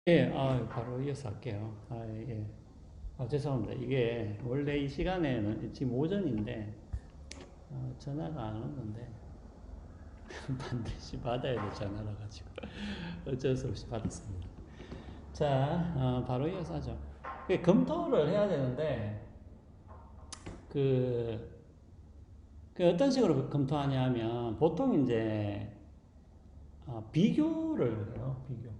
예, 바로 이어서 할게요. 예. 죄송합니다. 이게 원래 이 시간에는 지금 오전인데 전화가 안 오는데 반드시 받아야 될 전화라 가지고 어쩔 수 없이 받았습니다. 자, 바로 이어서 하죠. 검토를 해야 되는데 그, 그 어떤 식으로 검토하냐 하면 보통 이제 비교를 해요. 비교.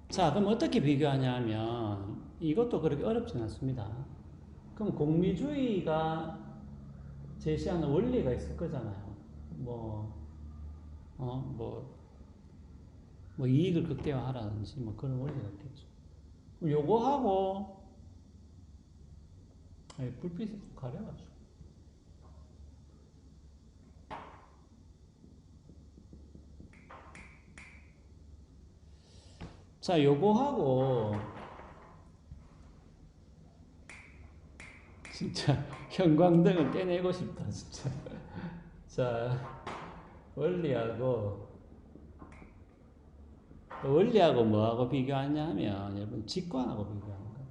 자, 그럼 어떻게 비교하냐 하면 이것도 그렇게 어렵진 않습니다. 그럼 공리주의가 제시하는 원리가 있을 거잖아요. 뭐, 어, 뭐, 뭐 이익을 극대화하라든지 뭐 그런 원리가 있겠죠. 요거하고, 불빛이 좀 가려가지고. 자, 요거하고, 진짜 형광등을 떼내고 싶다, 진짜. 자, 원리하고, 원리하고 뭐하고 비교하냐 하면, 여러분, 직관하고 비교하는 거예요.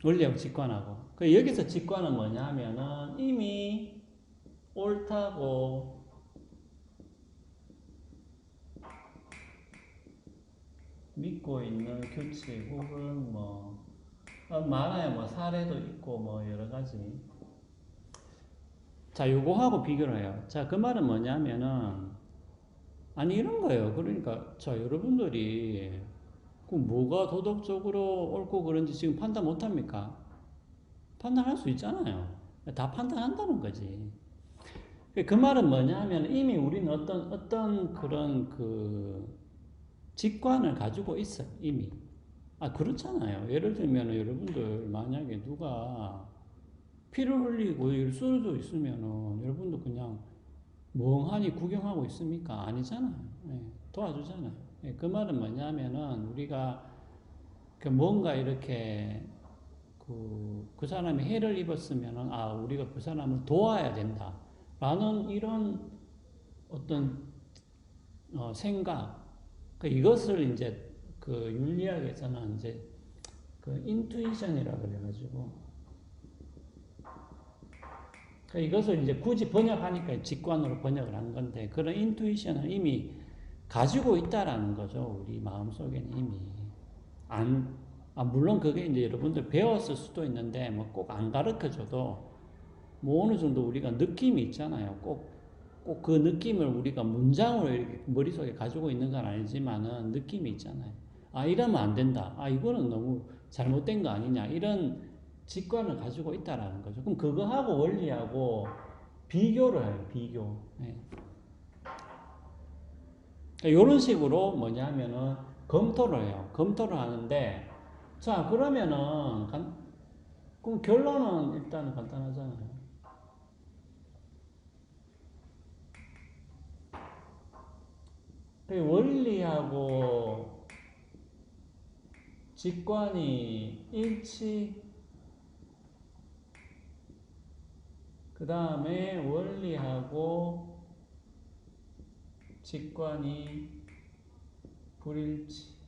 원리하고 직관하고. 여기서 직관은 뭐냐 하면은, 이미 옳다고 믿고 있는 규칙 혹은 뭐 많아야 뭐 사례도 있고 뭐 여러 가지. 자, 요거하고 비교를 해요. 자, 그 말은 뭐냐면은 아니 이런 거예요. 그러니까 자, 여러분들이 그 뭐가 도덕적으로 옳고 그른지 지금 판단 못 합니까? 판단할 수 있잖아요. 다 판단한다는 거지. 그 말은 뭐냐면 이미 우리는 어떤 그런 그 직관을 가지고 있어요. 이미. 그렇잖아요. 예를 들면 여러분들 만약에 누가 피를 흘리고 쓰러져 있으면은 여러분도 그냥 멍하니 구경하고 있습니까? 아니잖아요. 예, 도와주잖아요. 예, 그 말은 뭐냐면은 우리가 그 뭔가 이렇게 그 사람이 해를 입었으면은 우리가 그 사람을 도와야 된다. 라는 이런 어떤 생각. 이것을 이제 그 윤리학에서는 이제 그 인투이션이라 그래가지고 이것을 이제 굳이 번역하니까 직관으로 번역을 한 건데 그런 인투이션을 이미 가지고 있다라는 거죠. 우리 마음속에는 이미 안 물론 그게 이제 여러분들 배웠을 수도 있는데 뭐 꼭 안 가르쳐 줘도 뭐 어느 정도 우리가 느낌이 있잖아요. 꼭 그 느낌을 우리가 문장으로 이렇게 머릿속에 가지고 있는 건 아니지만은 느낌이 있잖아요. 이러면 안 된다. 이거는 너무 잘못된 거 아니냐. 이런 직관을 가지고 있다라는 거죠. 그럼 그거하고 원리하고 비교를 해요. 비교. 네. 이런 식으로 뭐냐면은 검토를 해요. 검토를 하는데 자 그러면은 그럼 결론은 일단 간단하잖아요. 원리하고 직관이 일치, 그 다음에 원리하고 직관이 불일치.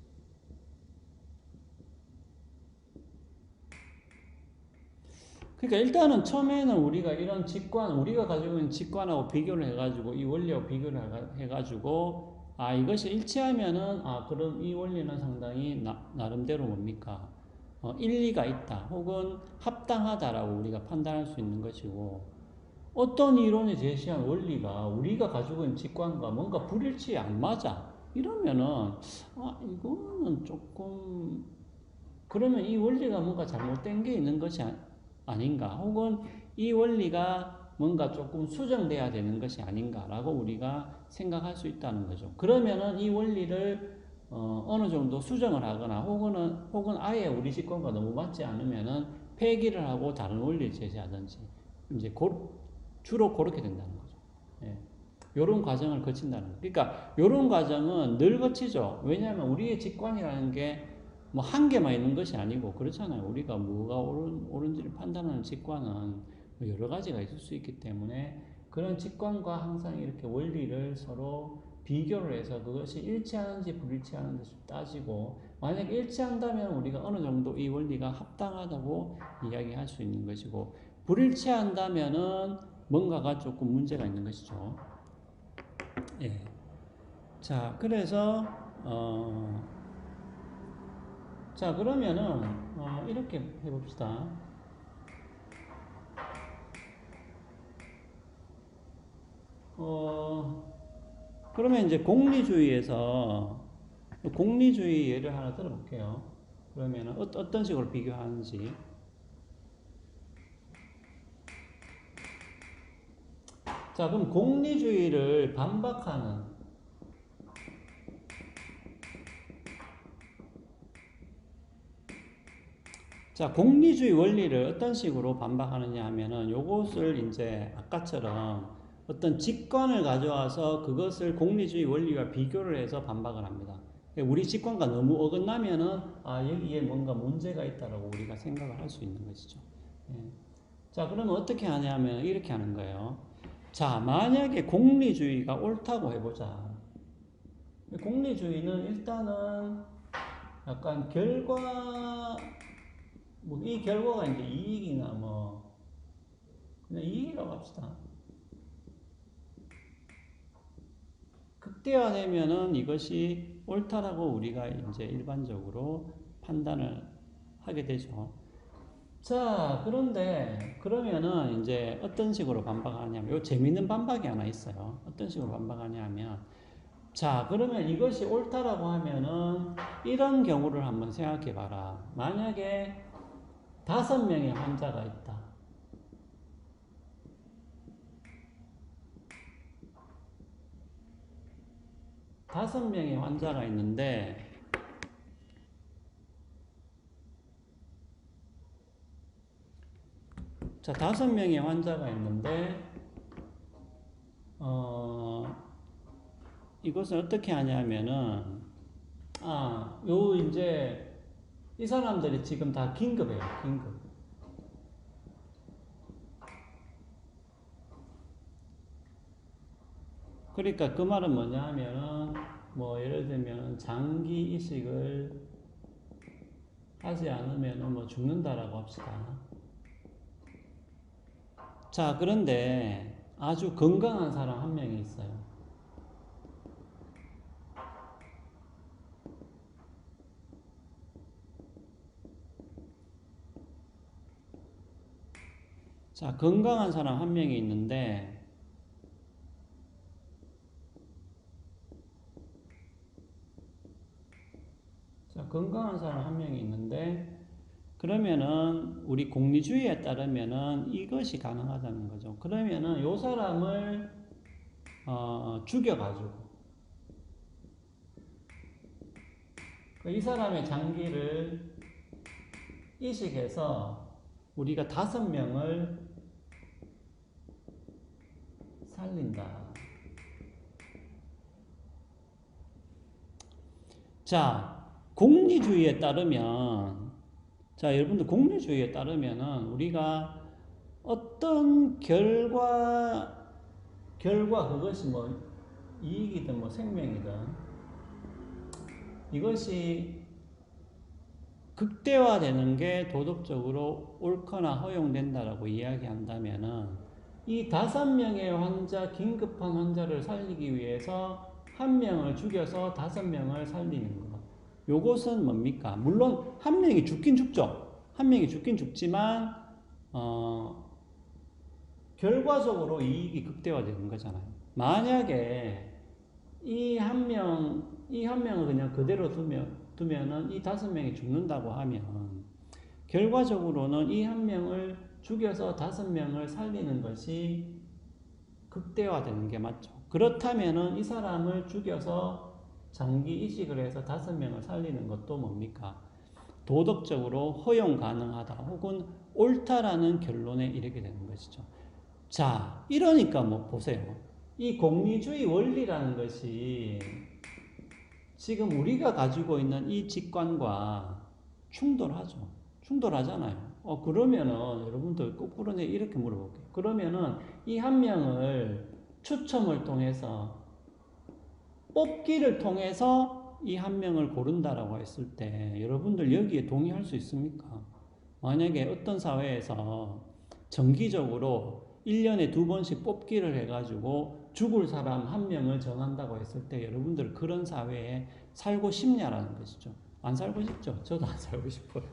그러니까 일단은 처음에는 우리가 이런 직관, 우리가 가지고 있는 직관하고 비교를 해가지고 이 원리하고 비교를 해가지고 이것이 일치하면은 그럼 이 원리는 상당히 나름대로 뭡니까? 일리가 있다 혹은 합당하다라고 우리가 판단할 수 있는 것이고 어떤 이론이 제시한 원리가 우리가 가지고 있는 직관과 뭔가 불일치에 안 맞아 이러면은 이거는 조금 그러면 이 원리가 뭔가 잘못된 게 있는 것이 아닌가 혹은 이 원리가 뭔가 조금 수정돼야 되는 것이 아닌가라고 우리가 생각할 수 있다는 거죠. 그러면은 이 원리를 어느 정도 수정을 하거나 혹은 아예 우리 직관과 너무 맞지 않으면은 폐기를 하고 다른 원리를 제시하든지 이제 주로 그렇게 된다는 거죠. 예. 요런 과정을 거친다는 거예요. 그러니까 요런 과정은 늘 거치죠. 왜냐하면 우리의 직관이라는 게 뭐 한 개만 있는 것이 아니고 그렇잖아요. 우리가 뭐가 옳은지를 판단하는 직관은 여러 가지가 있을 수 있기 때문에 그런 직관과 항상 이렇게 원리를 서로 비교를 해서 그것이 일치하는지 불일치하는지 따지고 만약에 일치한다면 우리가 어느 정도 이 원리가 합당하다고 이야기할 수 있는 것이고 불일치한다면은 뭔가가 조금 문제가 있는 것이죠. 예. 자, 그래서 자, 그러면은 이렇게 해봅시다. 그러면 이제 공리주의 예를 하나 들어볼게요. 그러면은 어떤 식으로 비교하는지. 자, 그럼 공리주의를 반박하는 자, 공리주의 원리를 어떤 식으로 반박하느냐 하면은 요것을 이제 아까처럼 어떤 직관을 가져와서 그것을 공리주의 원리와 비교를 해서 반박을 합니다. 우리 직관과 너무 어긋나면은 여기에 뭔가 문제가 있다라고 우리가 생각을 할 수 있는 것이죠. 예. 자, 그러면 어떻게 하냐면 이렇게 하는 거예요. 자, 만약에 공리주의가 옳다고 해보자. 공리주의는 일단은 약간 뭐 이 결과가 이제 이익이나 뭐 그냥 이익이라고 합시다. 극대화되면은 이것이 옳다라고 우리가 이제 일반적으로 판단을 하게 되죠. 자, 그런데 그러면은 이제 어떤 식으로 반박하냐면 요 재밌는 반박이 하나 있어요. 어떤 식으로 반박하냐면 자, 그러면 이것이 옳다라고 하면은 이런 경우를 한번 생각해 봐라. 만약에 5명의 환자가 있다. 다섯 명의 환자가 있는데, 자, 5명의 환자가 있는데, 이것을 어떻게 하냐면은, 이제, 이 사람들이 지금 다 긴급해요, 긴급. 그러니까 그 말은 뭐냐 하면은, 뭐, 예를 들면, 장기 이식을 하지 않으면은 뭐 죽는다라고 합시다. 자, 그런데 아주 건강한 사람 한 명이 있어요. 자, 건강한 사람 한 명이 있는데, 자, 건강한 사람 한 명이 있는데, 그러면은, 우리 공리주의에 따르면은 이것이 가능하다는 거죠. 그러면은, 요 사람을, 죽여가지고, 이 사람의 장기를 이식해서 우리가 5명을 살린다. 자, 공리주의에 따르면, 자, 여러분들 공리주의에 따르면은 우리가 어떤 결과 그것이 뭐 이익이든 뭐 생명이든 이것이 극대화되는 게 도덕적으로 옳거나 허용된다라고 이야기한다면은 이 5명의 긴급한 환자를 살리기 위해서 1명을 죽여서 5명을 살리는 것. 요것은 뭡니까? 물론 1명이 죽긴 죽죠. 1명이 죽긴 죽지만, 결과적으로 이익이 극대화되는 거잖아요. 만약에 이 한 명을 그냥 그대로 두면은 이 5명이 죽는다고 하면, 결과적으로는 이 1명을 죽여서 5명을 살리는 것이 극대화되는 게 맞죠. 그렇다면은 이 사람을 죽여서 장기 이식을 해서 5명을 살리는 것도 뭡니까? 도덕적으로 허용 가능하다 혹은 옳다라는 결론에 이르게 되는 것이죠. 자, 이러니까 뭐 보세요. 이 공리주의 원리라는 것이 지금 우리가 가지고 있는 이 직관과 충돌하죠. 충돌하잖아요. 그러면은 여러분들 거꾸로 이렇게 물어볼게요. 그러면은 이 한 명을 추첨을 통해서 뽑기를 통해서 이 한 명을 고른다라고 했을 때 여러분들 여기에 동의할 수 있습니까? 만약에 어떤 사회에서 정기적으로 1년에 2번씩 뽑기를 해가지고 죽을 사람 한 명을 정한다고 했을 때 여러분들 그런 사회에 살고 싶냐라는 것이죠. 안 살고 싶죠. 저도 안 살고 싶어요.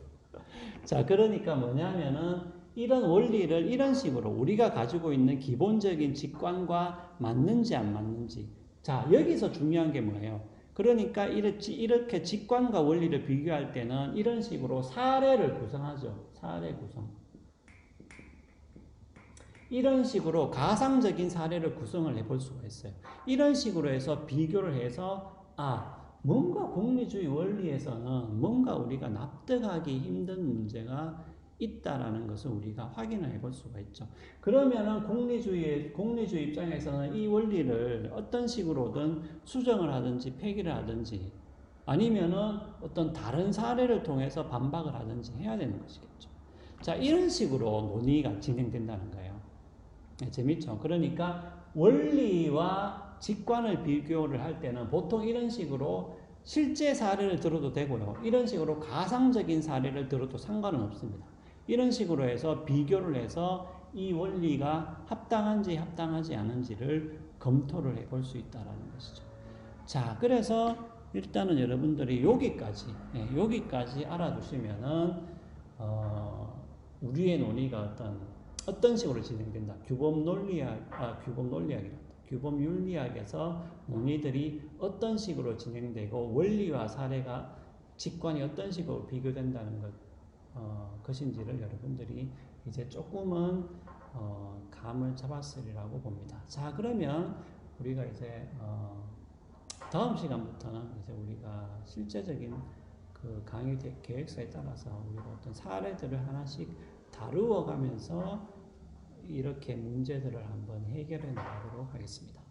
자, 그러니까 뭐냐면은 이런 원리를 이런 식으로 우리가 가지고 있는 기본적인 직관과 맞는지 안 맞는지. 자, 여기서 중요한 게 뭐예요? 그러니까 이렇게 직관과 원리를 비교할 때는 이런 식으로 사례를 구성하죠. 사례 구성. 이런 식으로 가상적인 사례를 구성을 해볼 수가 있어요. 이런 식으로 해서 비교를 해서 뭔가 공리주의 원리에서는 뭔가 우리가 납득하기 힘든 문제가 있다라는 것을 우리가 확인을 해볼 수가 있죠. 그러면은 공리주의 입장에서는 이 원리를 어떤 식으로든 수정을 하든지 폐기를 하든지 아니면은 어떤 다른 사례를 통해서 반박을 하든지 해야 되는 것이겠죠. 자, 이런 식으로 논의가 진행된다는 거예요. 네, 재밌죠? 그러니까 원리와 직관을 비교를 할 때는 보통 이런 식으로 실제 사례를 들어도 되고요. 이런 식으로 가상적인 사례를 들어도 상관은 없습니다. 이런 식으로 해서 비교를 해서 이 원리가 합당한지 합당하지 않은지를 검토를 해볼 수 있다는 것이죠. 자, 그래서 일단은 여러분들이 여기까지 알아두시면은 우리의 논의가 어떤 식으로 진행된다. 규범 윤리학에서 논의들이 어떤 식으로 진행되고 원리와 사례가 직관이 어떤 식으로 비교된다는 것인지를 여러분들이 이제 조금은 감을 잡았으리라고 봅니다. 자, 그러면 우리가 이제 다음 시간부터는 이제 우리가 실제적인 그 강의 계획서에 따라서 우리가 어떤 사례들을 하나씩 다루어 가면서 이렇게 문제들을 한번 해결해 나가도록 하겠습니다.